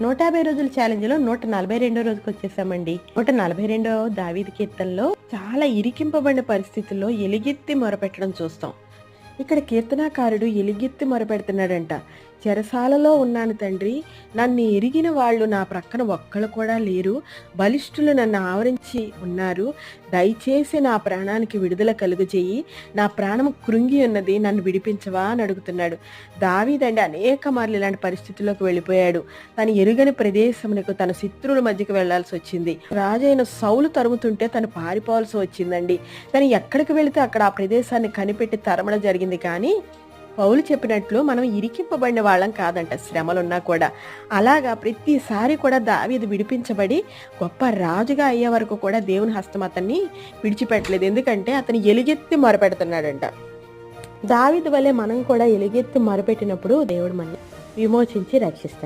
150 రోజుల ఛాలెంజ్లో 142 రోజుకి వచ్చేసామండి. 142 దావీదు కీర్తనలో చాలా ఇరికింపబడిన పరిస్థితుల్లో ఎలుగెత్తి మొరపెట్టడం చూస్తాం. ఇక్కడ కీర్తనాకారుడు ఎలుగెత్తి మొరపెడుతున్నాడంట. చెరసాలలో ఉన్నాను తండ్రి, నన్ను ఎరిగిన వాళ్ళు నా ప్రక్కన ఒక్కళ్ళు కూడా లేరు, బలిష్ఠులు నన్ను ఆవరించి ఉన్నారు, దయచేసి నా ప్రాణానికి విడుదల కలుగజేయి, నా ప్రాణం కృంగి ఉన్నది, నన్ను విడిపించవా అని అడుగుతున్నాడు. దావీదండి అనేక మార్లు ఇలాంటి పరిస్థితుల్లోకి వెళ్ళిపోయాడు. తను ఎరుగని ప్రదేశమునకు, తన శత్రువుల మధ్యకు వెళ్లాల్సి వచ్చింది. రాజైన సౌలు తరుముతుంటే తను పారిపోవాల్సి వచ్చిందండి. తను ఎక్కడికి వెళితే అక్కడ ఆ ప్రదేశాన్ని కనిపెట్టి తరమడం జరిగింది. కానీ పౌలు చెప్పినట్లు మనం ఇరికింపబడిన వాళ్ళం కాదంట, శ్రమలున్నా కూడా. అలాగా ప్రతిసారి కూడా దావీదు విడిపించబడి గొప్ప రాజుగా అయ్యే వరకు కూడా దేవుని హస్తం అతన్ని విడిచిపెట్టలేదు. ఎందుకంటే అతను ఎలుగెత్తి మొరపెడుతున్నాడంట. దావీదు వల్లే మనం కూడా ఎలుగెత్తి మొరపెట్టినప్పుడు దేవుడు మనల్ని విమోచించి రక్షిస్తాడు.